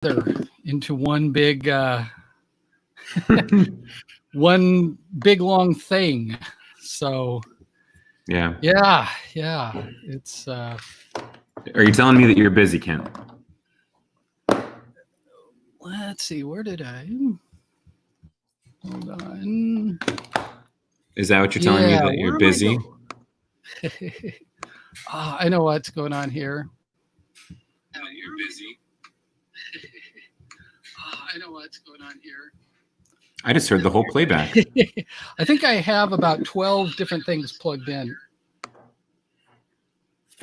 into one big one big long thing. So yeah. It's Are you telling me that you're busy, Kent? let's see, where did I hold on? Is that what you're telling me, that you're busy? I know what's going on here. You're busy. I know what's going on here. I just heard the whole playback. I think I have about 12 different things plugged in.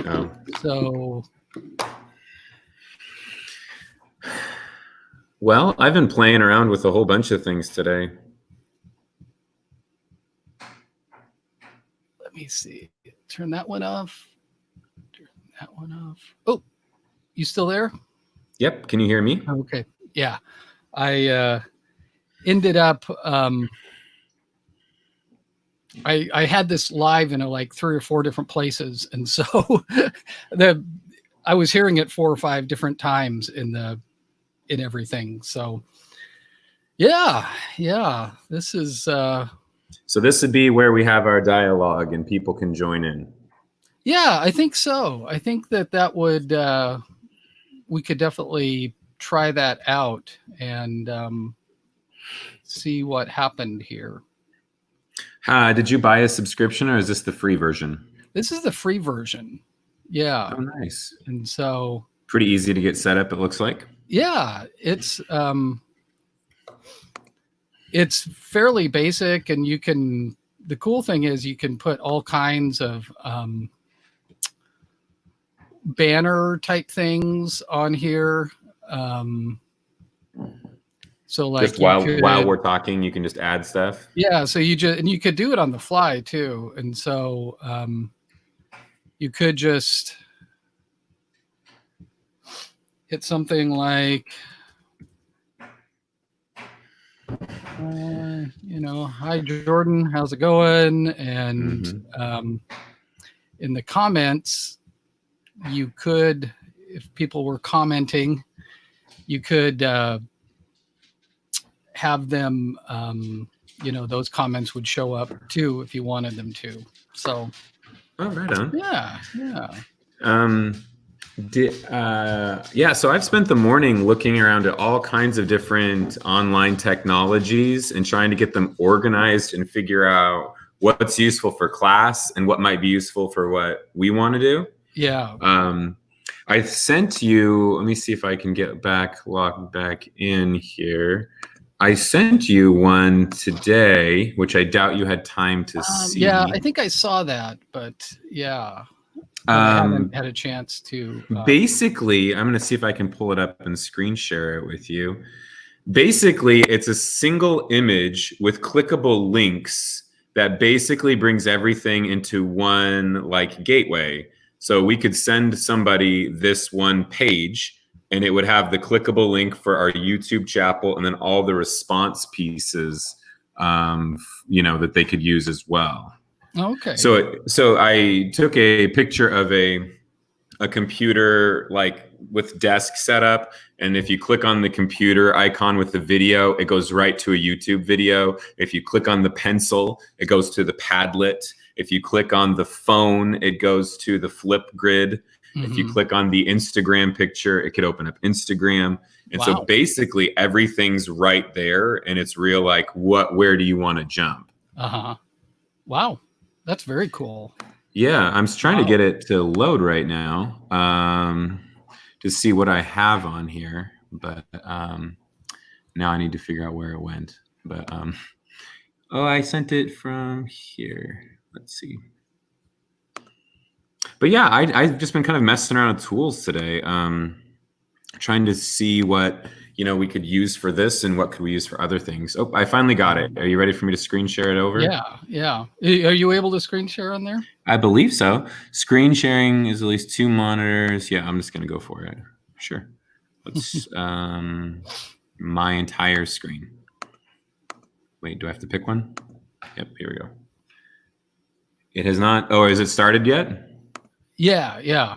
Oh. So, Well, I've been playing around with a whole bunch of things today. let me see. Turn that one off. Turn that one off. Oh, you still there? Yep. Can you hear me? Okay. Yeah. I ended up I had this live in like 3 or 4 different places, and so I was hearing it 4 or 5 different times in everything. So yeah, this is So this would be where we have our dialogue and people can join in. yeah, I think so. I think that would we could definitely try that out and see what happened here. Did you buy a subscription, or is this the free version? This is the free version. Yeah. Oh, nice. And so pretty easy to get set up, it looks like. Yeah, it's fairly basic, and you can. The cool thing is you can put all kinds of banner type things on here. So like just while we're talking, you can just add stuff. Yeah, so you could do it on the fly too, and so you could just hit something like. Hi Jordan, how's it going? And in the comments, you could, if people were commenting, you could have them, those comments would show up too if you wanted them to. So, oh, right on. Yeah. So I've spent the morning looking around at all kinds of different online technologies and trying to get them organized and figure out what's useful for class and what might be useful for what we want to do. Yeah. I sent you, let me see if I can log back in here. I sent you one today, which I doubt you had time to see. Yeah, I think I saw that, but yeah. I haven't had a chance to. Basically, I'm going to see if I can pull it up and screen share it with you. Basically, it's a single image with clickable links that basically brings everything into one like gateway. So we could send somebody this one page, and it would have the clickable link for our YouTube chapel, and then all the response pieces, that they could use as well. Okay. So I took a picture of a computer like with desk setup, and if you click on the computer icon with the video, it goes right to a YouTube video. If you click on the pencil, it goes to the Padlet. If you click on the phone, it goes to the Flipgrid. If you click on the Instagram picture, it could open up Instagram. And so basically everything's right there, and it's real like where do you want to jump? Wow. That's very cool. Yeah, I'm trying to get it to load right now to see what I have on here, but now I need to figure out where it went. But I sent it from here. Let's see. But yeah, I've just been kind of messing around with tools today, trying to see what we could use for this and what could we use for other things. Oh, I finally got it. Are you ready for me to screen share it over? Yeah. Are you able to screen share on there? I believe so. Screen sharing is at least 2 monitors. Yeah, I'm just going to go for it. Sure. Let's my entire screen. Wait, do I have to pick one? Yep, here we go. It has not. Oh, is it started yet? Yeah.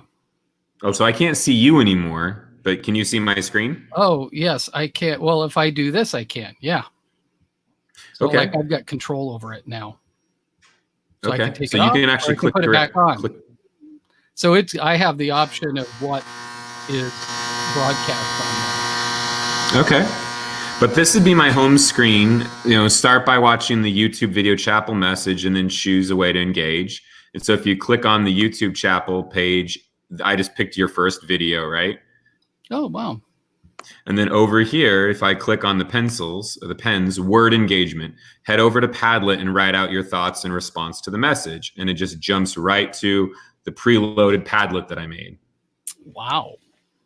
Oh, so I can't see you anymore, but can you see my screen? Oh, yes, I can't. Well, if I do this, I can. Yeah. So like Okay. I've got control over it now. So I can Okay. take So it you off can or I actually can click put it back on. click. So I have the option of what is broadcast on there. Okay. But this would be my home screen. Start by watching the YouTube video chapel message and then choose a way to engage. And so if you click on the YouTube chapel page, I just picked your first video, right? Oh, wow. And then over here, if I click on the pencils or the pens, word engagement, head over to Padlet and write out your thoughts in response to the message. And it just jumps right to the preloaded Padlet that I made. Wow.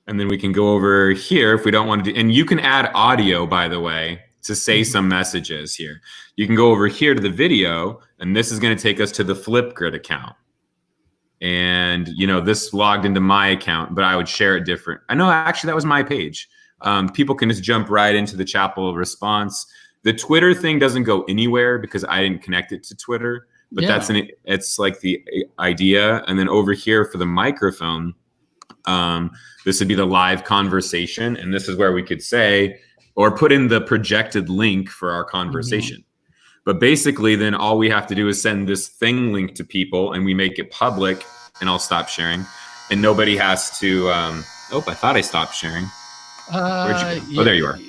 And then we can go over here if we don't want to do, and you can add audio, by the way, to say some messages here. You can go over here to the video, and this is going to take us to the Flipgrid account. And, this logged into my account, but I would share it different. I know, actually, that was my page. People can just jump right into the chapel response. The Twitter thing doesn't go anywhere because I didn't connect it to Twitter, but it's like the idea. And then over here for the microphone, this would be the live conversation. And this is where we could say, or put in the projected link for our conversation. But basically, then all we have to do is send this thing link to people and we make it public, and I'll stop sharing. And nobody has to, I thought I stopped sharing. Where'd you go? Oh, there you are.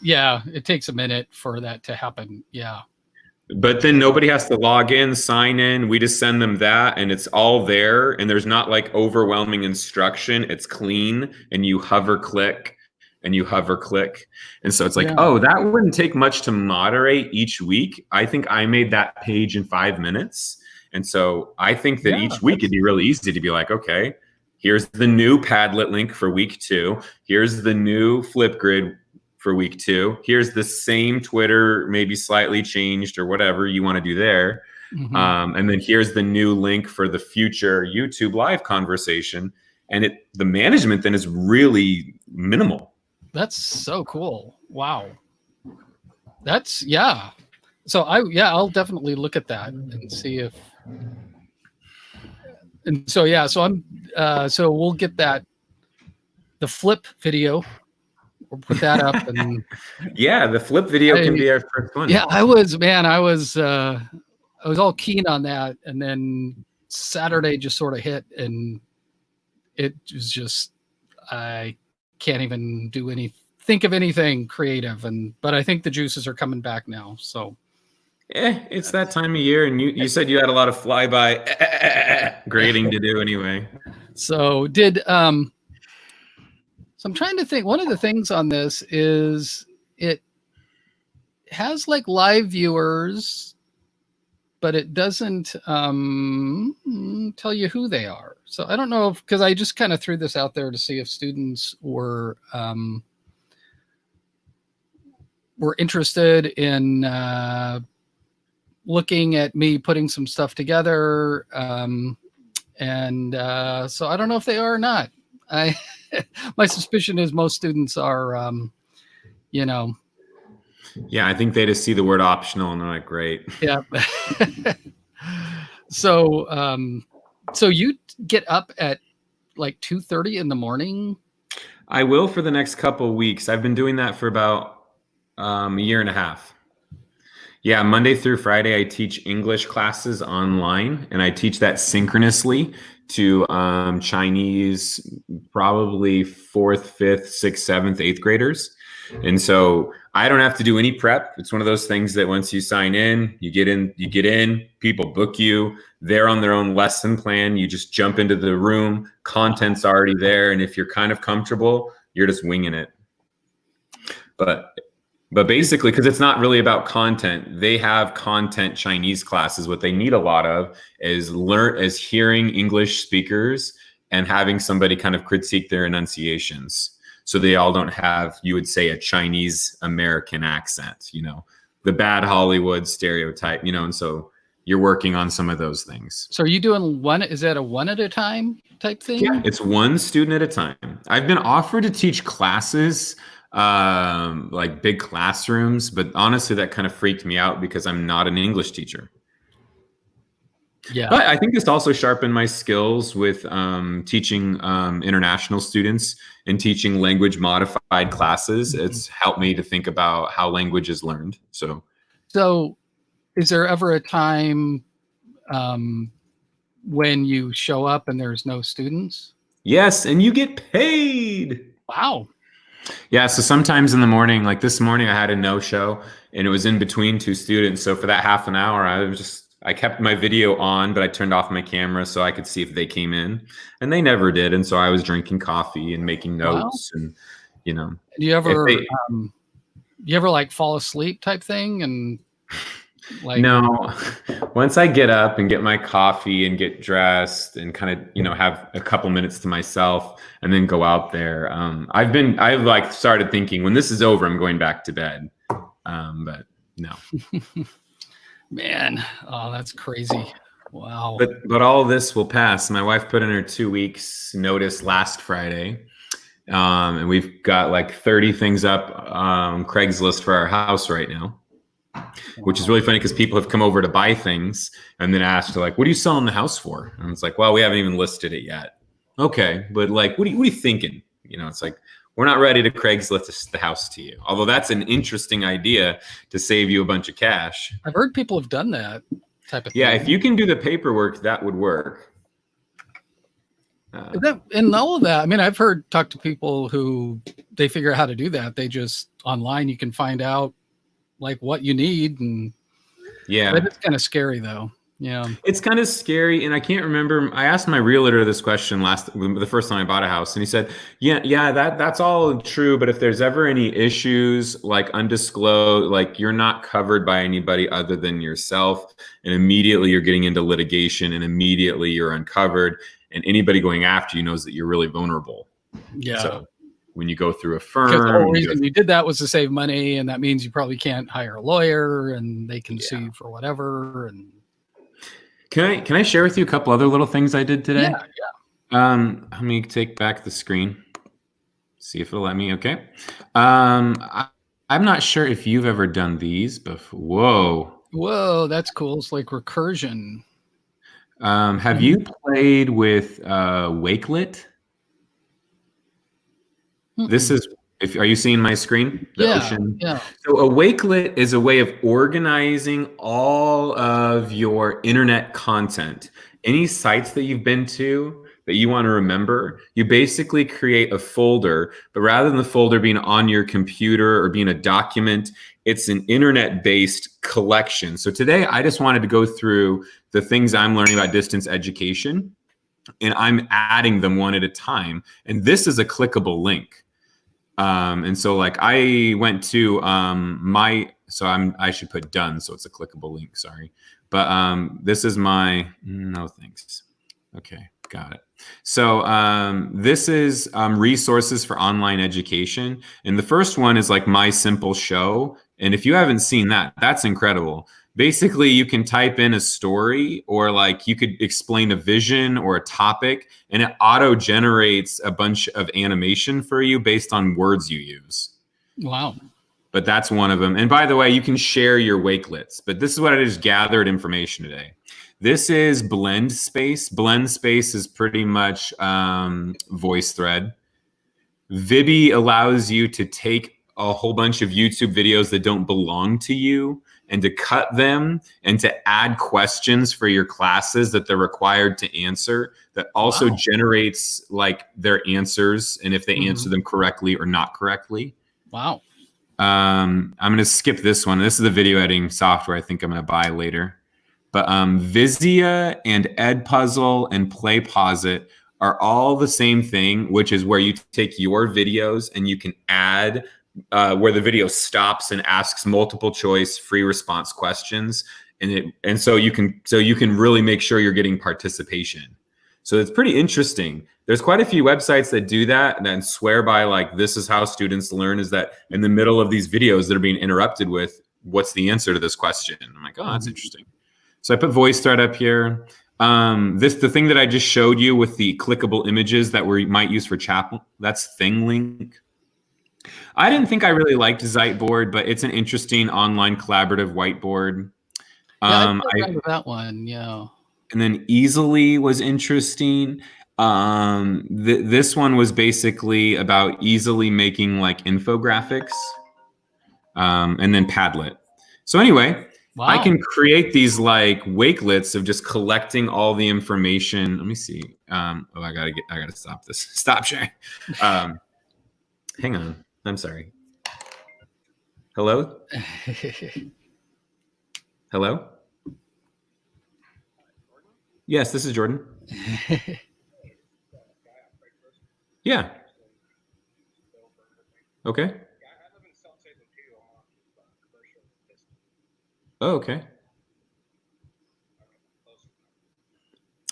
Yeah, it takes a minute for that to happen. Yeah. But then nobody has to log in, sign in. We just send them that and it's all there. And there's not like overwhelming instruction. It's clean and you hover click and you hover click. And so it's like, oh, that wouldn't take much to moderate each week. I think I made that page in 5 minutes. And so I think that each week it'd be really easy to be like, okay, here's the new Padlet link for week 2. Here's the new Flipgrid for week 2. Here's the same Twitter, maybe slightly changed or whatever you want to do there. And then here's the new link for the future YouTube live conversation. And the management then is really minimal. That's so cool. Wow. That's, yeah. So I'll definitely look at that and see if, and so, yeah, so so we'll get the flip video. We'll put that up and yeah, the flip video can be our first one. Yeah, I was all keen on that. And then Saturday just sort of hit and it was just, I can't even think of anything creative. But I think the juices are coming back now. So it's that time of year. And you said you had a lot of flyby grading to do anyway. So so I'm trying to think. One of the things on this is it has like live viewers, but it doesn't tell you who they are. So I don't know because I just kind of threw this out there to see if students were interested in looking at me putting some stuff together. So I don't know if they are or not. My suspicion is most students are, Yeah, I think they just see the word optional and they're like, great. Yeah. So you get up at like 2:30 in the morning? I will for the next couple of weeks. I've been doing that for about a year and a half. Yeah, Monday through Friday, I teach English classes online, and I teach that synchronously to Chinese, probably 4th, 5th, 6th, 7th, 8th graders. And so I don't have to do any prep. It's one of those things that once you sign in, you get in, people book you. They're on their own lesson plan. You just jump into the room. Content's already there. And if you're kind of comfortable, you're just winging it. But basically, because it's not really about content, they have content Chinese classes. What they need a lot of is hearing English speakers and having somebody kind of critique their enunciations. So they all don't have, you would say, a Chinese American accent, the bad Hollywood stereotype, and so you're working on some of those things. So are you doing is that a one at a time type thing? Yeah, it's one student at a time. I've been offered to teach classes, like big classrooms, but honestly, that kind of freaked me out because I'm not an English teacher. Yeah. But I think this also sharpened my skills with teaching international students and teaching language modified classes. It's helped me to think about how language is learned. So is there ever a time when you show up and there's no students? Yes, and you get paid. Wow. Yeah, so sometimes in the morning, like this morning, I had a no-show, and it was in between two students. So for that half an hour, I kept my video on, but I turned off my camera so I could see if they came in, and they never did. And so I was drinking coffee and making Wow. notes, and you know, Do you ever like fall asleep type thing and like? No, once I get up and get my coffee and get dressed and kind of, have a couple minutes to myself and then go out there. I've like started thinking when this is over, I'm going back to bed. But no. Man, oh, that's crazy. Wow. But all this will pass. My wife put in her 2 weeks notice last Friday. And we've got like 30 things up on Craigslist for our house right now. Which is really funny because people have come over to buy things and then asked, like, what are you selling the house for? And it's like, well, we haven't even listed it yet. Okay, but like, what are you thinking? It's like, we're not ready to Craigslist the house to you. Although that's an interesting idea to save you a bunch of cash. I've heard people have done that type of thing. Yeah, if you can do the paperwork, that would work. And all of that, I mean, I've talk to people who they figure out how to do that. They just online, you can find out like what you need, and yeah, but it's kind of scary though. Yeah, it's kind of scary, and I can't remember. I asked my realtor this question the first time I bought a house, and he said, "Yeah, that's all true. But if there's ever any issues, like undisclosed, like you're not covered by anybody other than yourself, and immediately you're getting into litigation, and immediately you're uncovered, and anybody going after you knows that you're really vulnerable." Yeah. So when you go through a firm, because the whole reason you did that was to save money, and that means you probably can't hire a lawyer, and they can sue you for whatever. And can I share with you a couple other little things I did today? Yeah. Let me take back the screen. See if it'll let me. Okay. I'm not sure if you've ever done these before. Whoa, that's cool. It's like recursion. Have you played with Wakelet? This is, are you seeing my screen? The ocean? Yeah. So a Wakelet is a way of organizing all of your internet content. Any sites that you've been to that you want to remember, you basically create a folder, but rather than the folder being on your computer or being a document, it's an internet-based collection. So today I just wanted to go through the things I'm learning about distance education, and I'm adding them one at a time. And this is a clickable link. And so like I went to I should put done. So it's a clickable link, sorry. But this is no thanks. Okay, got it. So this is resources for online education. And the first one is like My Simple Show. And if you haven't seen that, that's incredible. Basically, you can type in a story, or like you could explain a vision or a topic, and it auto generates a bunch of animation for you based on words you use. Wow. But that's one of them. And by the way, you can share your Wakelets, but this is what I just gathered information today. This is Blend Space. Blend Space is pretty much VoiceThread. Vibi allows you to take a whole bunch of YouTube videos that don't belong to you and to cut them and to add questions for your classes that they're required to answer, that also generates like their answers and if they answer them correctly or not correctly. Wow. I'm going to skip this one. This is the video editing software I think I'm going to buy later. But Vizia and Edpuzzle and PlayPosit are all the same thing, which is where you take your videos and you can add where the video stops and asks multiple choice free response questions, and so you can really make sure you're getting participation. So it's pretty interesting. There's quite a few websites that do that and swear by like this is how students learn, is that in the middle of these videos that are being interrupted with what's the answer to this question. I'm like, oh, that's interesting. So I put VoiceThread up here. The thing that I just showed you with the clickable images that we might use for Chapel, that's ThingLink. I didn't think I really liked Ziteboard, but it's an interesting online collaborative whiteboard. I remember that one. Yeah. And then easily was interesting. This one was basically about easily making like infographics. And then Padlet. So anyway, Wow. I can create these like wakelets of just collecting all the information. Let me see. I gotta stop this. Stop sharing. Hang on. I'm sorry. Hello? Hello? Yes, this is Jordan. Yeah. Okay. Oh, okay.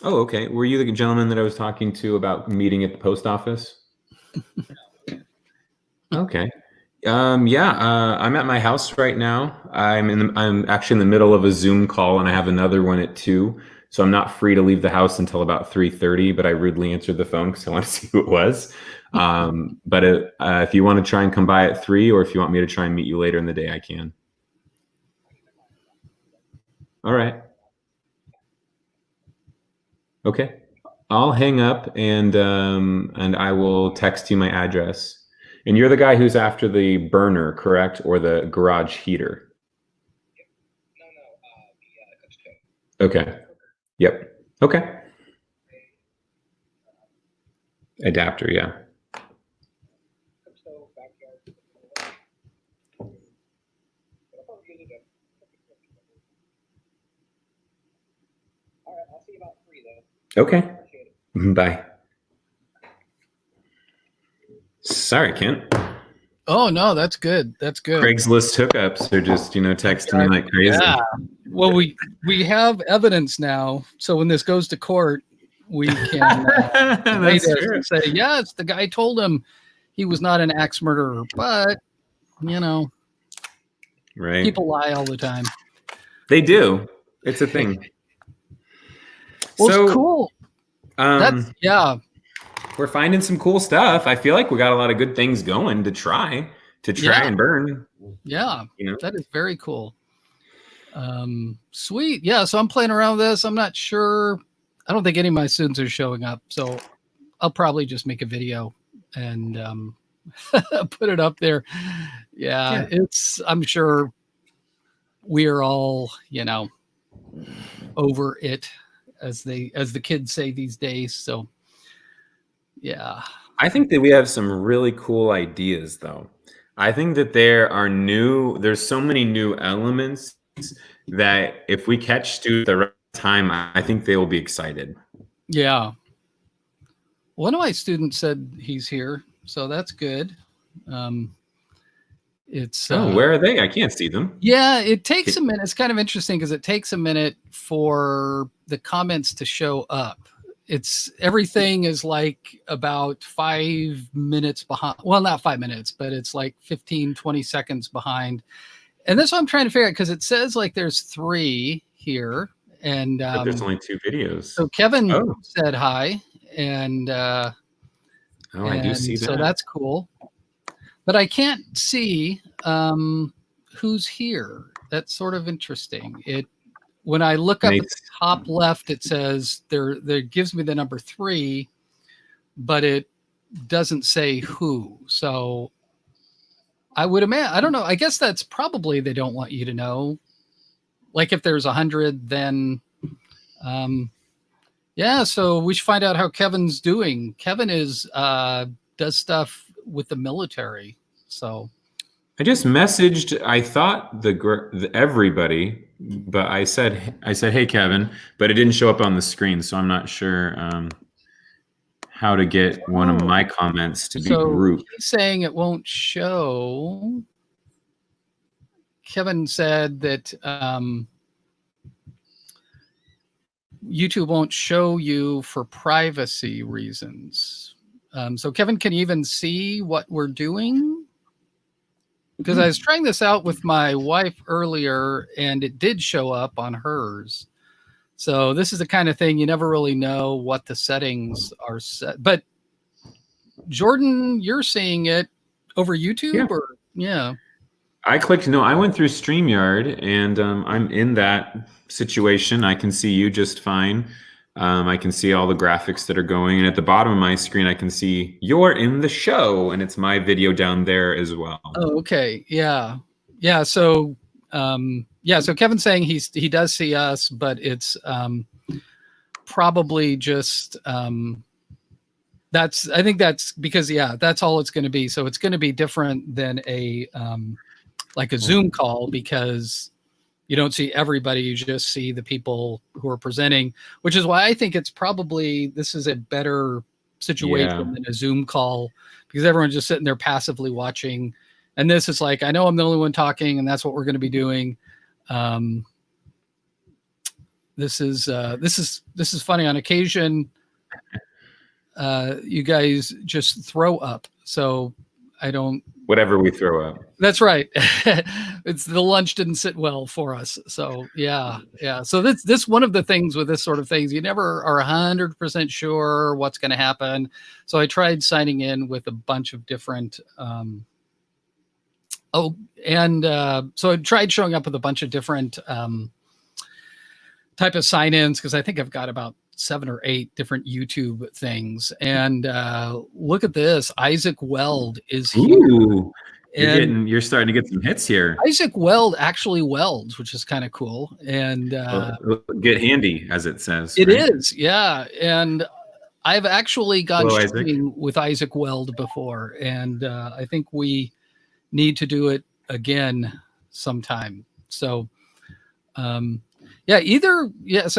Oh, okay. Were you the gentleman that I was talking to about meeting at the post office? Okay. I'm at my house right now. I'm actually in the middle of a Zoom call, and I have another one at 2. So I'm not free to leave the house until about 3:30. But I rudely answered the phone because I want to see who it was. But if you want to try and come by at 3, or if you want me to try and meet you later in the day, I can. All right. Okay. I'll hang up and I will text you my address. And you're the guy who's after the burner, correct? Or the garage heater? Okay. Yep. Okay. Adapter, yeah. Okay. Bye. Sorry, Kent. Oh no, that's good. That's good. Craigslist hookups are just, texting me like crazy. Yeah. Well, we have evidence now, so when this goes to court, we can That's true. and say, yes, the guy told him he was not an axe murderer, but right. People lie all the time. They do. It's a thing. Well, so it's cool. Yeah. We're finding some cool stuff. I feel like we got a lot of good things going to try and burn. Yeah. That is very cool. Sweet. Yeah. So I'm playing around with this. I'm not sure. I don't think any of my students are showing up. So I'll probably just make a video and put it up there. Yeah. I'm sure we are all, over it, as the kids say these days. So yeah. I think that we have some really cool ideas, though. I think that there's so many new elements that if we catch students at the right time, I think they will be excited. Yeah. One of my students said he's here, so that's good. Where are they? I can't see them. Yeah, it takes a minute. It's kind of interesting because it takes a minute for the comments to show up. Everything is like about 5 minutes behind. Well, not 5 minutes, but it's like 15, 20 seconds behind. And that's what I'm trying to figure out, because it says like there's 3 here. And but there's only 2 videos. So Kevin said hi. And I do see that. So that's cool. But I can't see who's here. That's sort of interesting. When I look up at the top left, it says there gives me the number 3, but it doesn't say who. So I would imagine, I don't know. I guess that's probably they don't want you to know. Like if there's 100, then yeah. So we should find out how Kevin's doing. Kevin does stuff with the military. So I just messaged, I thought everybody, but I said, hey, Kevin, but it didn't show up on the screen. So I'm not sure how to get one of my comments to be grouped. He's saying it won't show. Kevin said that YouTube won't show you for privacy reasons. So Kevin can even see what we're doing. Because I was trying this out with my wife earlier, and it did show up on hers. So this is the kind of thing you never really know what the settings are set. But Jordan, you're seeing it over YouTube? Yeah. I clicked no. I went through StreamYard, and I'm in that situation. I can see you just fine. I can see all the graphics that are going, and at the bottom of my screen, I can see you're in the show, and it's my video down there as well. Oh, okay. Yeah. Yeah. So, yeah. So Kevin's saying he does see us, but it's probably just I think that's because that's all it's going to be. So it's going to be different than a like a Zoom call because you don't see everybody. You just see the people who are presenting, which is why I think this is a better situation than a Zoom call because everyone's just sitting there passively watching. And this is like, I know I'm the only one talking, and that's what we're going to be doing. This is funny. On occasion, you guys just throw up. So I don't. Whatever we throw up. That's right. It's the lunch didn't sit well for us. So yeah. So this one of the things with this sort of things, you never are 100% sure what's going to happen. So I tried signing in with a bunch of different. So I tried showing up with a bunch of different type of sign-ins because I think I've got about 7 or 8 different YouTube things. And look at this. Isaac Weld is here. Ooh, you're starting to get some hits here. Isaac Weld actually welds, which is kind of cool. And get handy, as it says. It is, yeah. And I've actually gone streaming with Isaac Weld before, and I think we need to do it again sometime. So so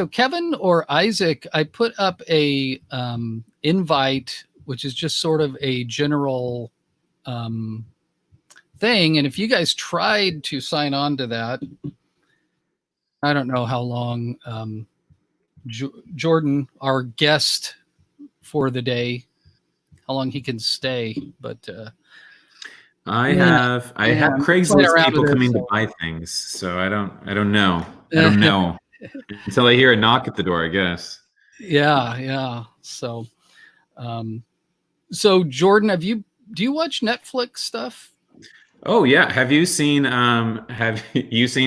Kevin or Isaac, I put up a invite, which is just sort of a general thing. And if you guys tried to sign on to that, I don't know how long Jordan, our guest for the day, how long he can stay, but I have Craigslist people coming to buy things, so I don't know. I don't know until I hear a knock at the door, I guess. Yeah. So, so Jordan, do you watch Netflix stuff? Oh yeah. Have you seen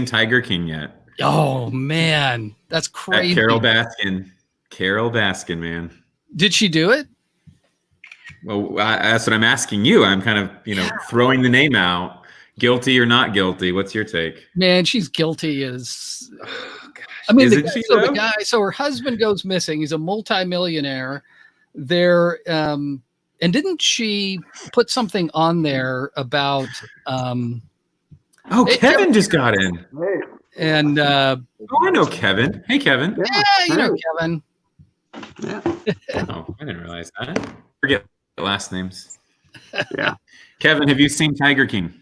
Tiger King yet? Oh man, that's crazy. That Carol Baskin, man. Did she do it? Well, that's what I'm asking you. I'm kind of, throwing the name out. Guilty or not guilty? What's your take? Man, she's guilty as. Oh, gosh. I mean, the guy. So her husband goes missing. He's a multimillionaire. And didn't she put something on there about? Kevin just got in. And I know Kevin. Hey, Kevin. Yeah, you know Kevin. Yeah. Oh, I didn't realize that. Forget last names. Yeah. Kevin, have you seen Tiger King?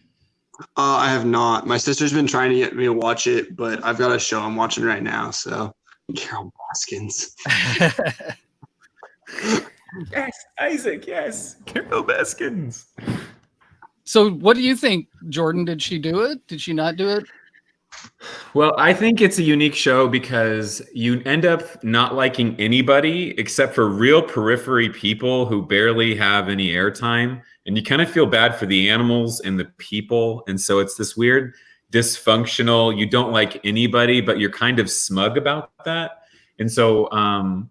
I have not. My sister's been trying to get me to watch it, but I've got a show I'm watching right now. So, Carol Baskins. Yes, Isaac. Yes, Carol Baskins. So, what do you think, Jordan? Did she do it? Did she not do it? Well, I think it's a unique show because you end up not liking anybody except for real periphery people who barely have any airtime. And you kind of feel bad for the animals and the people. And so it's this weird dysfunctional, you don't like anybody, but you're kind of smug about that. And so,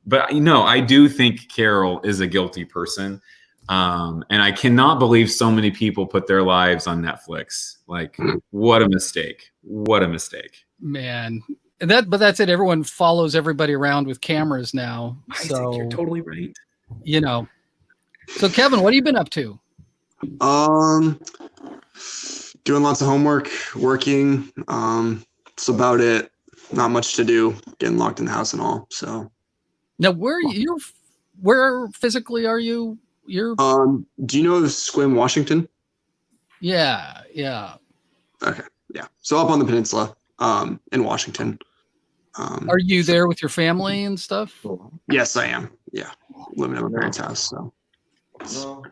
but I do think Carol is a guilty person. And I cannot believe so many people put their lives on Netflix. Like, what a mistake. What a mistake. Man. But that's it. Everyone follows everybody around with cameras now. So you're totally right. So Kevin, what have you been up to? Doing lots of homework, working. That's about it. Not much to do. Getting locked in the house and all. So now where physically are you? You're do you know Sequim, Washington? Yeah. Okay. Yeah. So up on the peninsula, in Washington. Are you there with your family and stuff? Yes, I am. Yeah. Living at my parents' house. So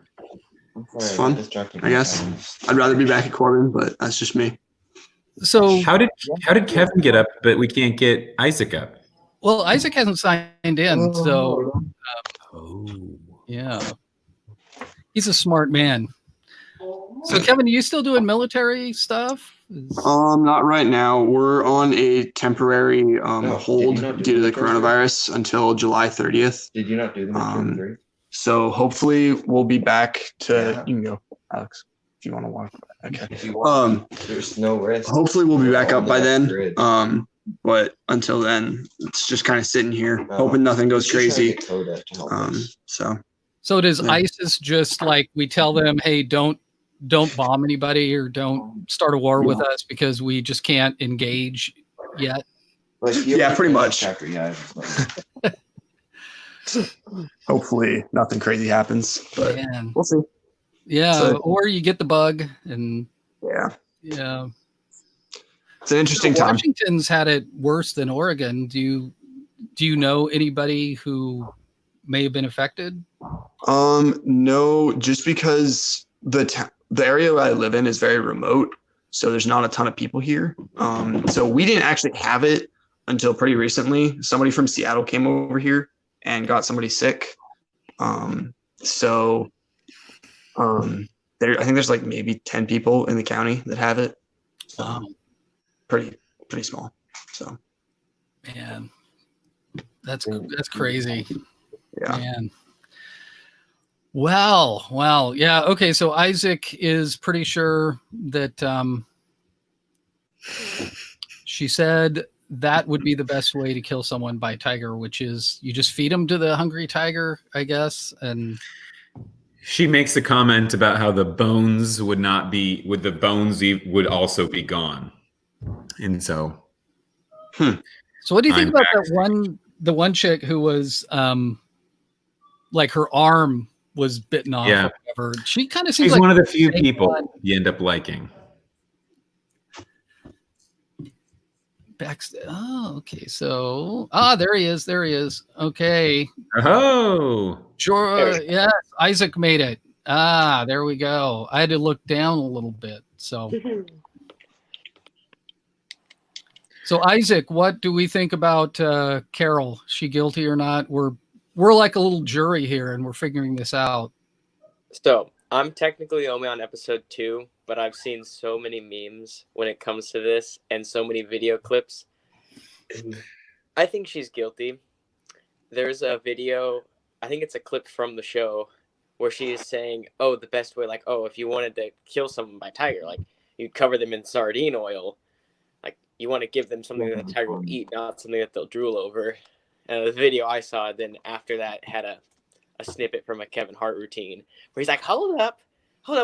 it's fun, I guess. I'd rather be back at Corbin, but that's just me. So how did Kevin get up, but we can't get Isaac up? Well, Isaac hasn't signed in, so yeah. He's a smart man. So Kevin, are you still doing military stuff? Not right now. We're on a temporary did hold you not do due to the military? coronavirus until July 30th. Did you not do the military three? So hopefully we'll be back to. Yeah. You can go, Alex, if you want to walk. Okay. If you want, there's no risk. Hopefully we'll be back All up the by then. grid. But until then, it's just kind of sitting here, No. hoping nothing goes Just try to crazy. get Kodak to help us. So does Yeah. ISIS just like we tell them, hey, don't bomb anybody or don't start a war with us because we just can't engage yet? Like, Yeah, pretty much. Chapter, yeah, Hopefully nothing crazy happens, but Man. we'll see. Yeah, So- or you get the bug and Yeah, yeah. it's an interesting time. Washington's had it worse than Oregon. Do you know anybody who may have been affected? No, just because the area I live in is very remote, so there's not a ton of people here. So we didn't actually have it until pretty recently. Somebody from Seattle came over here and got somebody sick. I think there's like maybe 10 people in the county that have it. Wow. Pretty small. So Man, that's crazy. yeah. Man. Well, yeah. Okay, so Isaac is pretty sure that she said that would be the best way to kill someone by tiger, which is you just feed them to the hungry tiger, I guess. And She makes a comment about how the bones would would also be gone. And so so what do you think I'm about the one chick who was like her arm was bitten off Yeah. or whatever? She kind of seems she's like one of the few same people one. you end up liking. Oh, okay. So, there he is. There he is. Okay. Oh, Sure. Yes. Isaac made it. There we go. I had to look down a little bit. So Isaac, what do we think about Carol? Is she guilty or not? We're like a little jury here and we're figuring this out. So I'm technically only on episode 2, but I've seen so many memes when it comes to this and so many video clips. I think she's guilty. There's a video, I think it's a clip from the show where she is saying, the best way, like, if you wanted to kill someone by tiger, like you'd cover them in sardine oil. Like you want to give them something that the tiger will eat, not something that they'll drool over. And the video I saw then after that had a snippet from a Kevin Hart routine where he's like, hold up,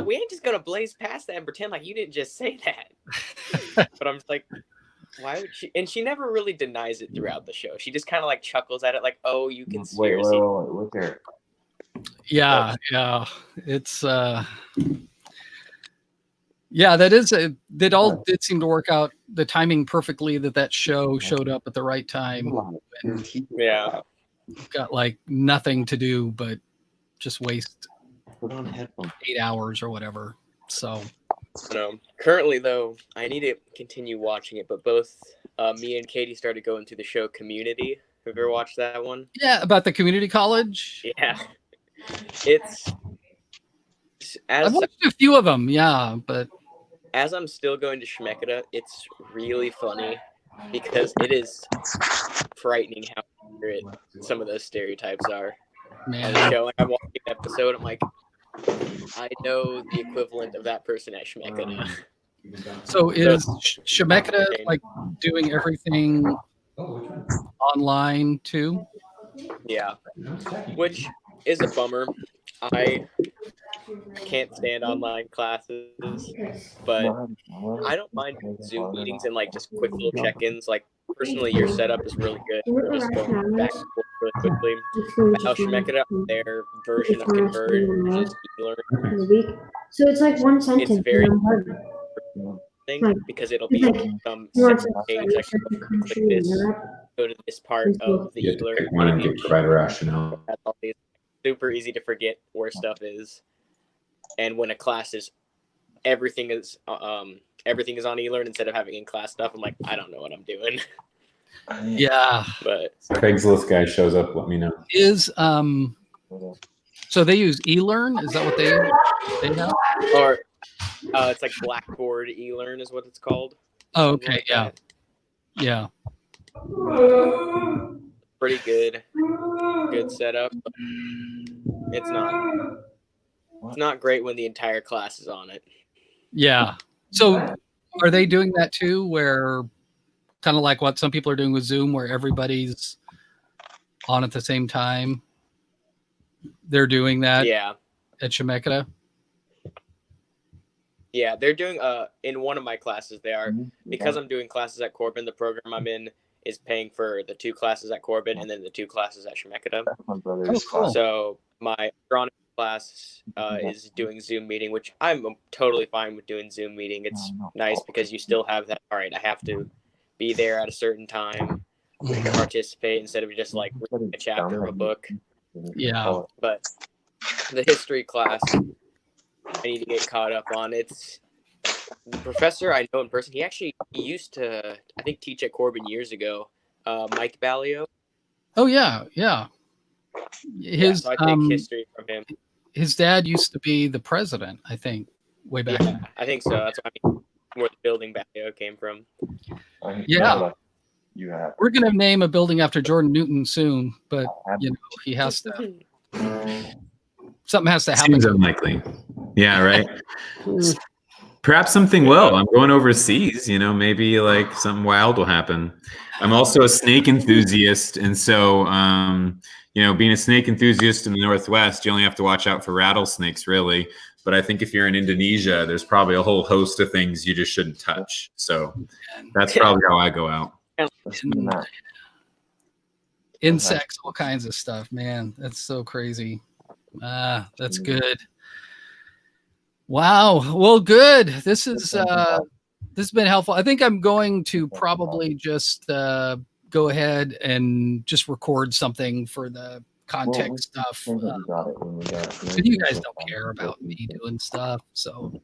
we ain't just gonna blaze past that and pretend like you didn't just say that. But I'm just like, why would she? And she never really denies it throughout the show. She just kind of like chuckles at it, like, you conspiracy. Wait, look there. Yeah, it's yeah, that all did seem to work out the timing perfectly, that show showed up at the right time. Yeah. Got like nothing to do but just waste Put on headphones. 8 hours or whatever. So currently though, I need to continue watching it, but both me and Katie started going through the show Community. Have you ever watched that one? yeah, about the community college. Yeah. It's I've watched a few of them, yeah, but as I'm still going to Shmeketa, it's really funny because it is frightening how accurate some of those stereotypes are on man, the show. Like I'm watching an episode, I'm like, I know the equivalent of that person at Shmeketa. so is Shemeketa like doing everything online too? Yeah, which is a bummer. I can't stand online classes, but I don't mind Zoom meetings and like just quick little check-ins. Like personally, your setup is really good. We're just going back and forth really quickly. But how Shmeketa, their version of Converge is e-learning. So it's like one sentence. It's very and hard. thing because it'll be Like, some you want separate to page. study a Like certain click country in this, Europe, go to this part of the you have to e-learning pick one and page. provide a rationale. That's all these. Super easy to forget where stuff is, and when a class is everything is on e-learn instead of having in-class stuff, I'm like, I don't know what I'm doing. Yeah, But Craigslist guy shows up. Let me know. is so they use eLearn? Is that what they have? or It's like Blackboard eLearn is what it's called. Oh, Something okay, like yeah, that. yeah. Pretty good setup. But it's not great when the entire class is on it. Yeah. So are they doing that too, where kind of like what some people are doing with Zoom, where everybody's on at the same time? They're doing that Yeah. at Chemeketa? Yeah, they're doing in one of my classes they are, because I'm doing classes at Corbin, the program I'm in is paying for the 2 classes at Corbin and then the 2 classes at Chemeketa. My brother's Oh, cool. class. So my astronomy class is doing Zoom meeting, which I'm totally fine with doing Zoom meeting. It's nice because you still have that, all right, I have to be there at a certain time to participate instead of just like reading a chapter of a book. Yeah. But the history class I need to get caught up on. It's the professor I know in person. He used to, I think, teach at Corbin years ago. Mike Ballio. Oh yeah, yeah. His So I take history from him. his dad used to be the president, I think, way back. Yeah, I think so. That's where the building Ballio came from. Yeah. You have. We're gonna name a building after Jordan Newton soon, but you know he has to. Something has to happen. Seems unlikely. Yeah, right. Perhaps something will. I'm going overseas, maybe like something wild will happen. I'm also a snake enthusiast. And so, being a snake enthusiast in the Northwest, you only have to watch out for rattlesnakes, really. But I think if you're in Indonesia, there's probably a whole host of things you just shouldn't touch. So that's probably how I go out. Insects, all kinds of stuff, man. That's so crazy. That's good. Wow. Well, good. This has been helpful. I think I'm going to probably just go ahead and just record something for the context stuff. You guys don't care about me doing stuff, so.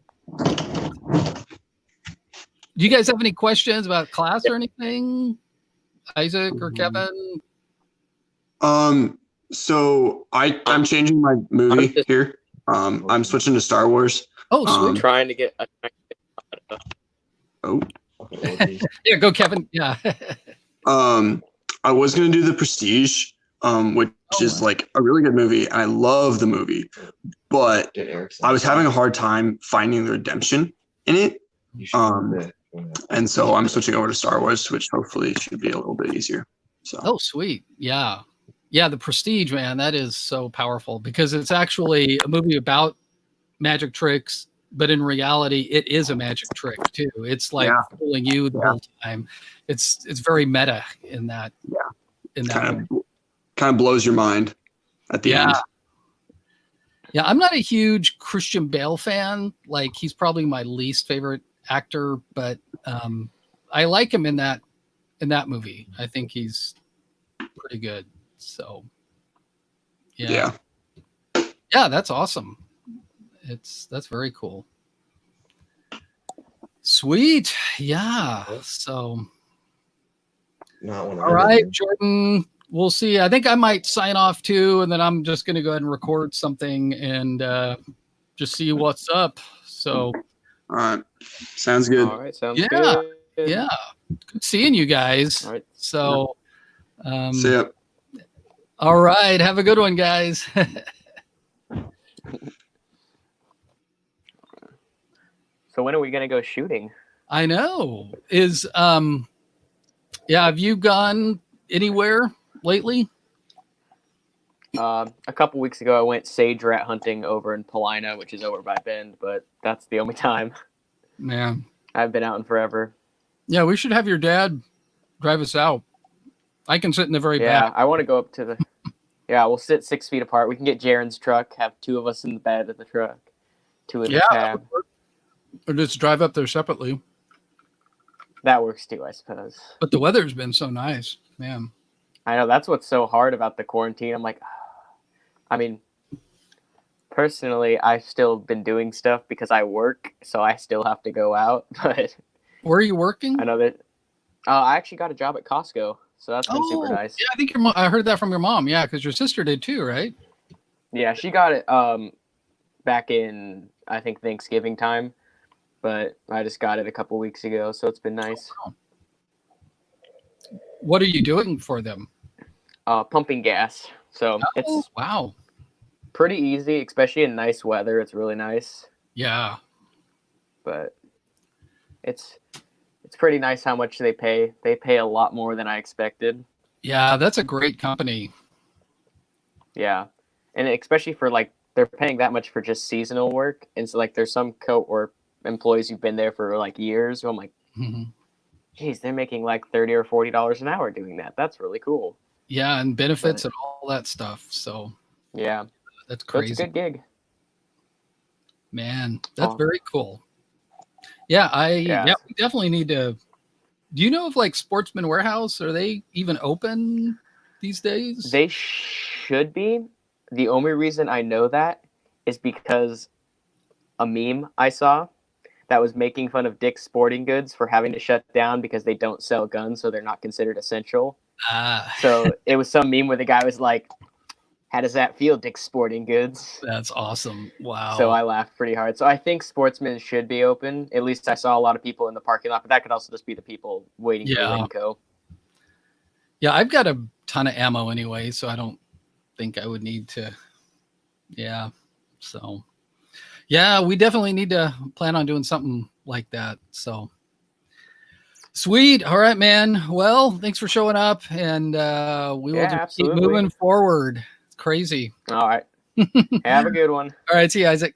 Do you guys have any questions about class or anything, Isaac or Kevin? So I'm changing my movie here. I'm switching to Star Wars. Oh, sweet. Trying to get. Oh. Yeah, go Kevin. Yeah. I was gonna do The Prestige, which is like a really good movie. I love the movie, but I was having a hard time finding the redemption in it. And so I'm switching over to Star Wars, which hopefully should be a little bit easier. So. Oh, sweet. Yeah. Yeah, The Prestige, man, that is so powerful because it's actually a movie about magic tricks, but in reality, it is a magic trick too. It's like fooling you the whole time. It's very meta in that. Yeah. In that kind of blows your mind at the end. Yeah, I'm not a huge Christian Bale fan. Like he's probably my least favorite actor, but I like him in that movie. I think he's pretty good. So yeah, that's awesome. That's very cool. Sweet. Yeah. So all right, Jordan, we'll see. I think I might sign off too, and then I'm just going to go ahead and record something and just see what's up. So all right, sounds good. All right, sounds good. Yeah, good seeing you guys. All right. So see ya. All right, have a good one, guys. So when are we gonna go shooting? I know. Have you gone anywhere lately? A couple weeks ago, I went sage rat hunting over in Paulina, which is over by Bend, but that's the only time. Man, I've been out in forever. Yeah, we should have your dad drive us out. I can sit in the very back. I want to go up to the. Yeah, we'll sit 6 feet apart. We can get Jaren's truck. Have 2 of us in the bed of the truck, 2 in the cab. Or just drive up there separately. That works too, I suppose. But the weather's been so nice, man. I know that's what's so hard about the quarantine. I'm like, I mean, personally, I've still been doing stuff because I work, so I still have to go out. But where are you working? I know that. I actually got a job at Costco, so that's been super nice. Yeah, I think I heard that from your mom. Yeah, because your sister did too, right? Yeah, she got it back in I think Thanksgiving time. but I just got it a couple weeks ago, so it's been nice. What are you doing for them? Pumping gas. So Oh, it's wow. pretty easy, especially in nice weather. It's really nice, Yeah. but it's pretty nice how much they pay. They pay a lot more than I expected. Yeah, that's a great company. Yeah, and especially for like they're paying that much for just seasonal work, and so like there's some or employees who've been there for like years. So I'm like, Mhm. geez, they're making like $30 or $40 an hour doing that. That's really cool. Yeah, and benefits and all that stuff. So Yeah, that's so it's crazy. a good gig. Man, that's Oh. very cool. Yeah, Yeah. we definitely need to. Do you know if like Sportsman Warehouse, are they even open these days? They should be. The only reason I know that is because a meme I saw that was making fun of Dick's Sporting Goods for having to shut down because they don't sell guns, so they're not considered essential. Ah, So it was some meme where the guy was like, "How does that feel, Dick's Sporting Goods?" that's awesome. Wow. So I laughed pretty hard. So I think Sportsman should be open. At least I saw a lot of people in the parking lot, but that could also just be the people waiting for Yeah. Winco. Yeah, I've got a ton of ammo anyway, so I don't think I would need to. Yeah. So, yeah, we definitely need to plan on doing something like that. So, sweet. All right, man. Well, thanks for showing up, and we will Yeah, just absolutely. keep moving forward. It's crazy. All right. Have a good one. All right, see you, Isaac.